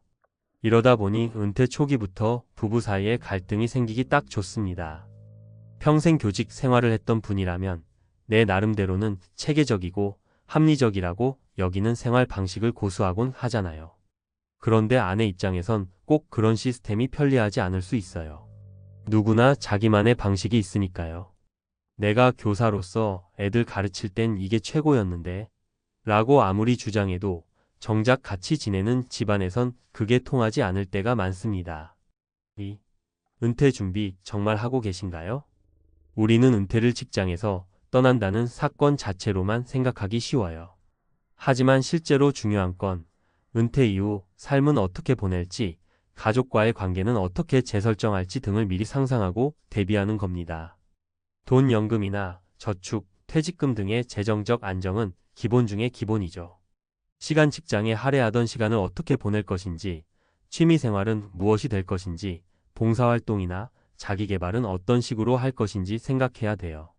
이러다 보니 은퇴 초기부터 부부 사이에 갈등이 생기기 딱 좋습니다. 평생 교직 생활을 했던 분이라면 내 나름대로는 체계적이고 합리적이라고 여기는 생활 방식을 고수하곤 하잖아요. 그런데 아내 입장에선 꼭 그런 시스템이 편리하지 않을 수 있어요. 누구나 자기만의 방식이 있으니까요. 내가 교사로서 애들 가르칠 땐 이게 최고였는데 라고 아무리 주장해도 정작 같이 지내는 집안에선 그게 통하지 않을 때가 많습니다. 2. 은퇴 준비 정말 하고 계신가요? 우리는 은퇴를 직장에서 떠난다는 사건 자체로만 생각하기 쉬워요. 하지만 실제로 중요한 건 은퇴 이후 삶은 어떻게 보낼지, 가족과의 관계는 어떻게 재설정할지 등을 미리 상상하고 대비하는 겁니다. 돈 연금이나 저축, 퇴직금 등의 재정적 안정은 기본 중의 기본이죠. 시간 직장에 할애하던 시간을 어떻게 보낼 것인지, 취미생활은 무엇이 될 것인지, 봉사활동이나 자기개발은 어떤 식으로 할 것인지 생각해야 돼요.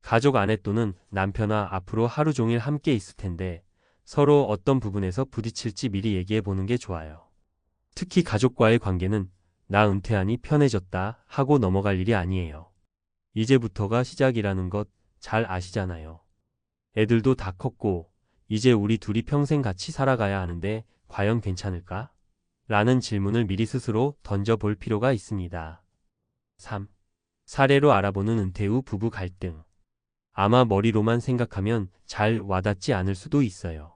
가족 아내 또는 남편과 앞으로 하루 종일 함께 있을 텐데 서로 어떤 부분에서 부딪힐지 미리 얘기해 보는 게 좋아요. 특히 가족과의 관계는 나 은퇴하니 편해졌다 하고 넘어갈 일이 아니에요. 이제부터가 시작이라는 것 잘 아시잖아요. 애들도 다 컸고 이제 우리 둘이 평생 같이 살아가야 하는데 과연 괜찮을까? 라는 질문을 미리 스스로 던져볼 필요가 있습니다. 3. 사례로 알아보는 은퇴 후 부부 갈등. 아마 머리로만 생각하면 잘 와닿지 않을 수도 있어요.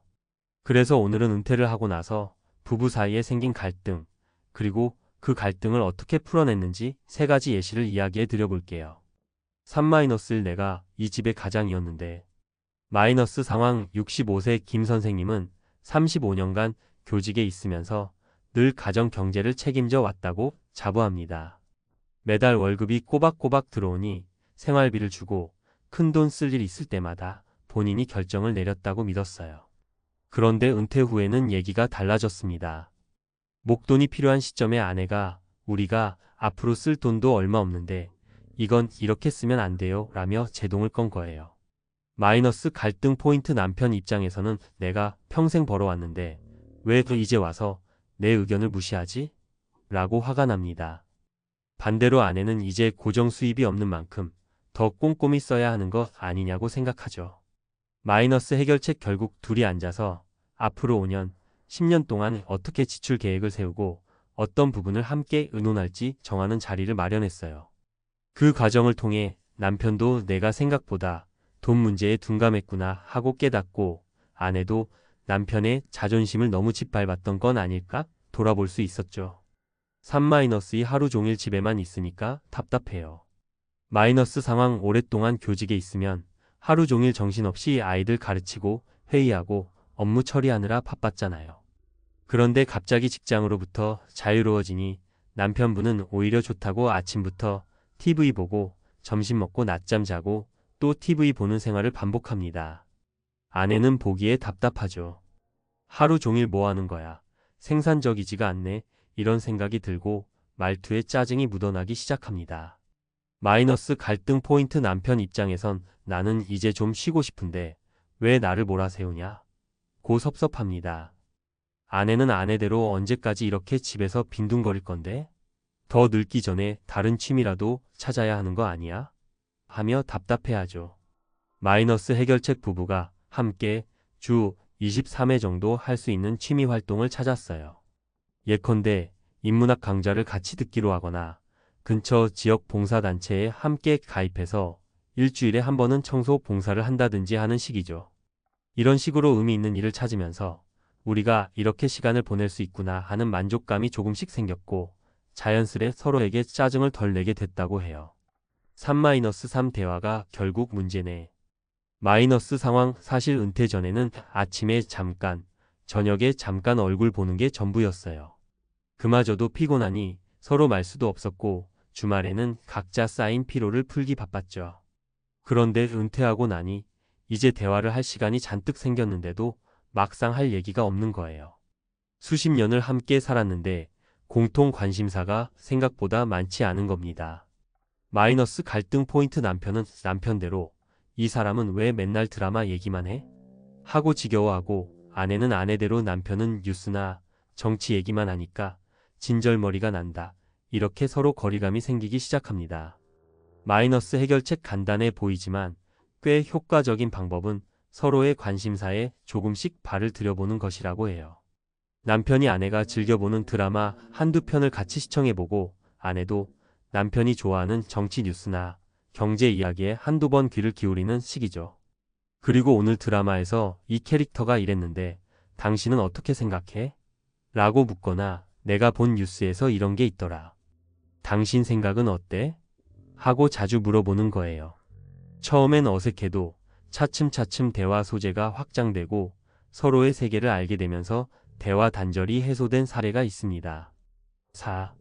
그래서 오늘은 은퇴를 하고 나서 부부 사이에 생긴 갈등, 그리고 그 갈등을 어떻게 풀어냈는지 3가지 예시를 이야기해 드려볼게요. 3-1 내가 이 집의 가장이었는데 마이너스 상황. 65세 김 선생님은 35년간 교직에 있으면서 늘 가정 경제를 책임져 왔다고 자부합니다. 매달 월급이 꼬박꼬박 들어오니 생활비를 주고 큰돈 쓸 일 있을 때마다 본인이 결정을 내렸다고 믿었어요. 그런데 은퇴 후에는 얘기가 달라졌습니다. 목돈이 필요한 시점에 아내가 우리가 앞으로 쓸 돈도 얼마 없는데 이건 이렇게 쓰면 안 돼요 라며 제동을 건 거예요. 마이너스 갈등 포인트. 남편 입장에서는 내가 평생 벌어왔는데 왜 이제 와서 내 의견을 무시하지? 라고 화가 납니다. 반대로 아내는 이제 고정 수입이 없는 만큼 더 꼼꼼히 써야 하는 것 아니냐고 생각하죠. 마이너스 해결책. 결국 둘이 앉아서 앞으로 5년, 10년 동안 어떻게 지출 계획을 세우고 어떤 부분을 함께 의논할지 정하는 자리를 마련했어요. 그 과정을 통해 남편도 내가 생각보다 돈 문제에 둔감했구나 하고 깨닫고 아내도 남편의 자존심을 너무 짓밟았던 건 아닐까 돌아볼 수 있었죠. 3-2 하루 종일 집에만 있으니까 답답해요. 마이너스 상황. 오랫동안 교직에 있으면 하루 종일 정신없이 아이들 가르치고 회의하고 업무 처리하느라 바빴잖아요. 그런데 갑자기 직장으로부터 자유로워지니 남편분은 오히려 좋다고 아침부터 TV 보고 점심 먹고 낮잠 자고 또 TV 보는 생활을 반복합니다. 아내는 보기에 답답하죠. 하루 종일 뭐 하는 거야? 생산적이지가 않네. 이런 생각이 들고 말투에 짜증이 묻어나기 시작합니다. 마이너스 갈등 포인트. 남편 입장에선 나는 이제 좀 쉬고 싶은데 왜 나를 몰아세우냐? 고 섭섭합니다. 아내는 아내대로 언제까지 이렇게 집에서 빈둥거릴 건데? 더 늙기 전에 다른 취미라도 찾아야 하는 거 아니야? 하며 답답해하죠. 마이너스 해결책. 부부가 함께 주 23회 정도 할 수 있는 취미 활동을 찾았어요. 예컨대 인문학 강좌를 같이 듣기로 하거나 근처 지역 봉사단체에 함께 가입해서 일주일에 한 번은 청소 봉사를 한다든지 하는 식이죠. 이런 식으로 의미 있는 일을 찾으면서 우리가 이렇게 시간을 보낼 수 있구나 하는 만족감이 조금씩 생겼고 자연스레 서로에게 짜증을 덜 내게 됐다고 해요. 3-3 대화가 결국 문제네. 마이너스 상황. 사실 은퇴 전에는 아침에 잠깐, 저녁에 잠깐 얼굴 보는 게 전부였어요. 그마저도 피곤하니 서로 말 수도 없었고 주말에는 각자 쌓인 피로를 풀기 바빴죠. 그런데 은퇴하고 나니 이제 대화를 할 시간이 잔뜩 생겼는데도 막상 할 얘기가 없는 거예요. 수십 년을 함께 살았는데 공통 관심사가 생각보다 많지 않은 겁니다. 마이너스 갈등 포인트. 남편은 남편대로 이 사람은 왜 맨날 드라마 얘기만 해? 하고 지겨워하고 아내는 아내대로 남편은 뉴스나 정치 얘기만 하니까 진절머리가 난다. 이렇게 서로 거리감이 생기기 시작합니다. 마이너스 해결책. 간단해 보이지만 꽤 효과적인 방법은 서로의 관심사에 조금씩 발을 들여보는 것이라고 해요. 남편이 아내가 즐겨보는 드라마 한두 편을 같이 시청해보고 아내도 남편이 좋아하는 정치 뉴스나 경제 이야기에 한두 번 귀를 기울이는 식이죠. 그리고 오늘 드라마에서 이 캐릭터가 이랬는데 당신은 어떻게 생각해? 라고 묻거나 내가 본 뉴스에서 이런 게 있더라. 당신 생각은 어때? 하고 자주 물어보는 거예요. 처음엔 어색해도 차츰차츰 대화 소재가 확장되고 서로의 세계를 알게 되면서 대화 단절이 해소된 사례가 있습니다. 4.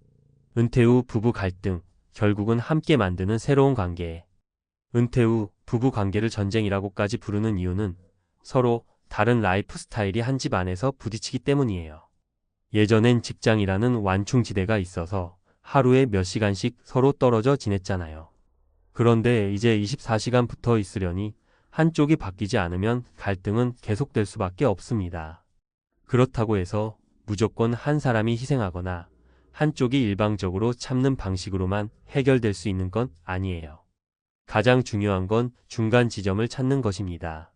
은퇴 후 부부 갈등. 결국은 함께 만드는 새로운 관계. 은퇴 후 부부 관계를 전쟁이라고까지 부르는 이유는 서로 다른 라이프 스타일이 한 집 안에서 부딪히기 때문이에요. 예전엔 직장이라는 완충지대가 있어서 하루에 몇 시간씩 서로 떨어져 지냈잖아요. 그런데 이제 24시간 붙어 있으려니 한쪽이 바뀌지 않으면 갈등은 계속될 수밖에 없습니다. 그렇다고 해서 무조건 한 사람이 희생하거나 한쪽이 일방적으로 참는 방식으로만 해결될 수 있는 건 아니에요. 가장 중요한 건 중간 지점을 찾는 것입니다.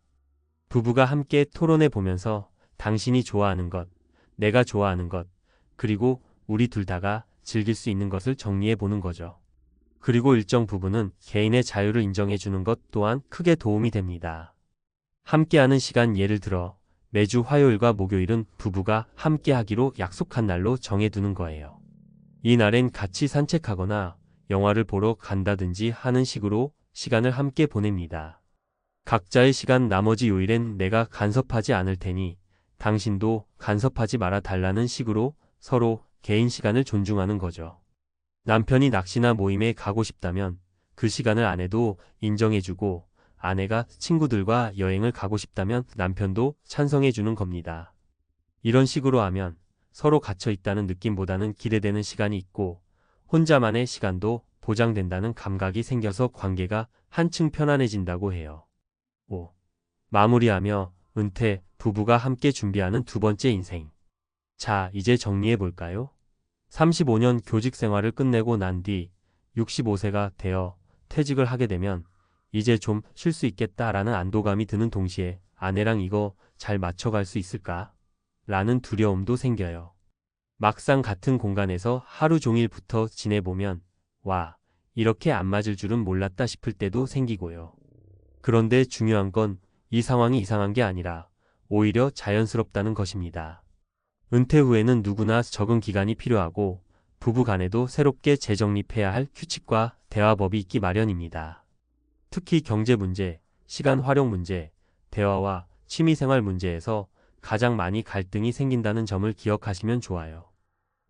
부부가 함께 토론해 보면서 당신이 좋아하는 것, 내가 좋아하는 것, 그리고 우리 둘 다가 즐길 수 있는 것을 정리해 보는 거죠. 그리고 일정 부분은 개인의 자유를 인정해주는 것 또한 크게 도움이 됩니다. 함께하는 시간, 예를 들어 매주 화요일과 목요일은 부부가 함께하기로 약속한 날로 정해두는 거예요. 이 날엔 같이 산책하거나 영화를 보러 간다든지 하는 식으로 시간을 함께 보냅니다. 각자의 시간, 나머지 요일엔 내가 간섭하지 않을 테니 당신도 간섭하지 말아 달라는 식으로 서로 개인 시간을 존중하는 거죠. 남편이 낚시나 모임에 가고 싶다면 그 시간을 아내도 인정해주고, 아내가 친구들과 여행을 가고 싶다면 남편도 찬성해주는 겁니다. 이런 식으로 하면 서로 갇혀 있다는 느낌보다는 기대되는 시간이 있고 혼자만의 시간도 보장된다는 감각이 생겨서 관계가 한층 편안해진다고 해요. 5. 마무리하며 은퇴, 부부가 함께 준비하는 두 번째 인생. 자, 이제 정리해 볼까요? 35년 교직 생활을 끝내고 난 뒤 65세가 되어 퇴직을 하게 되면 이제 좀 쉴 수 있겠다라는 안도감이 드는 동시에 아내랑 이거 잘 맞춰갈 수 있을까? 라는 두려움도 생겨요. 막상 같은 공간에서 하루 종일 붙어 지내보면 와, 이렇게 안 맞을 줄은 몰랐다 싶을 때도 생기고요. 그런데 중요한 건 이 상황이 이상한 게 아니라 오히려 자연스럽다는 것입니다. 은퇴 후에는 누구나 적응 기간이 필요하고 부부 간에도 새롭게 재정립해야 할 규칙과 대화법이 있기 마련입니다. 특히 경제 문제, 시간 활용 문제, 대화와 취미생활 문제에서 가장 많이 갈등이 생긴다는 점을 기억하시면 좋아요.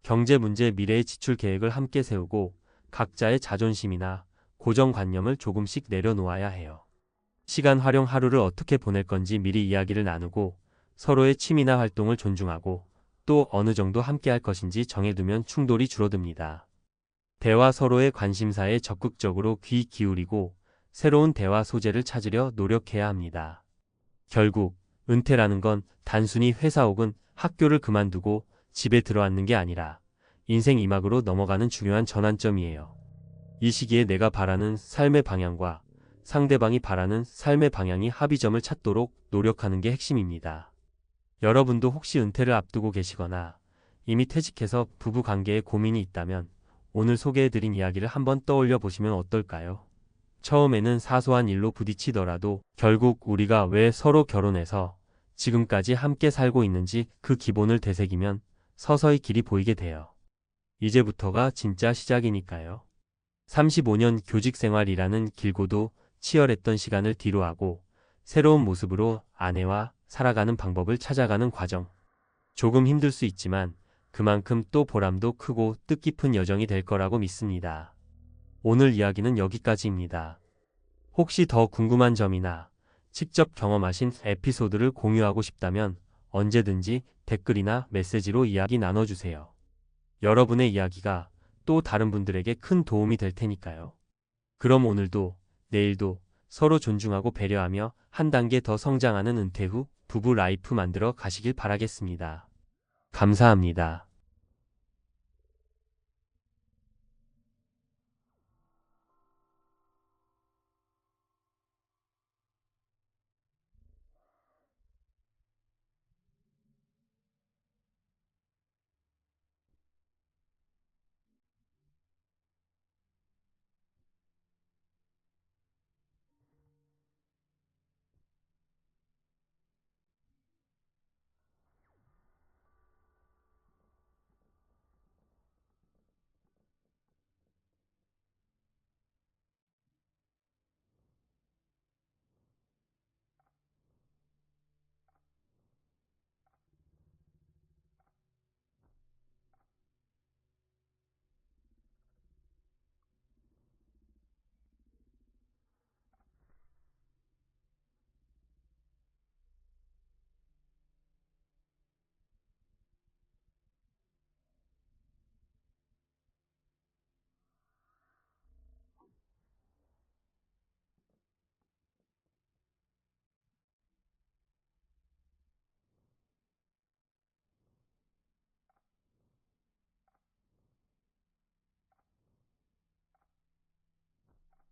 경제 문제, 미래의 지출 계획을 함께 세우고 각자의 자존심이나 고정관념을 조금씩 내려놓아야 해요. 시간 활용, 하루를 어떻게 보낼 건지 미리 이야기를 나누고 서로의 취미나 활동을 존중하고 또 어느 정도 함께 할 것인지 정해두면 충돌이 줄어듭니다. 대화, 서로의 관심사에 적극적으로 귀 기울이고 새로운 대화 소재를 찾으려 노력해야 합니다. 결국 은퇴라는 건 단순히 회사 혹은 학교를 그만두고 집에 들어앉는 게 아니라 인생 이막으로 넘어가는 중요한 전환점이에요. 이 시기에 내가 바라는 삶의 방향과 상대방이 바라는 삶의 방향이 합의점을 찾도록 노력하는 게 핵심입니다. 여러분도 혹시 은퇴를 앞두고 계시거나 이미 퇴직해서 부부 관계에 고민이 있다면 오늘 소개해드린 이야기를 한번 떠올려 보시면 어떨까요? 처음에는 사소한 일로 부딪히더라도 결국 우리가 왜 서로 결혼해서 지금까지 함께 살고 있는지 그 기본을 되새기면 서서히 길이 보이게 돼요. 이제부터가 진짜 시작이니까요. 35년 교직 생활이라는 길고도 치열했던 시간을 뒤로하고 새로운 모습으로 아내와 살아가는 방법을 찾아가는 과정. 조금 힘들 수 있지만 그만큼 또 보람도 크고 뜻깊은 여정이 될 거라고 믿습니다. 오늘 이야기는 여기까지입니다. 혹시 더 궁금한 점이나 직접 경험하신 에피소드를 공유하고 싶다면 언제든지 댓글이나 메시지로 이야기 나눠주세요. 여러분의 이야기가 또 다른 분들에게 큰 도움이 될 테니까요. 그럼 오늘도 내일도 서로 존중하고 배려하며 한 단계 더 성장하는 은퇴 후 부부 라이프 만들어 가시길 바라겠습니다. 감사합니다.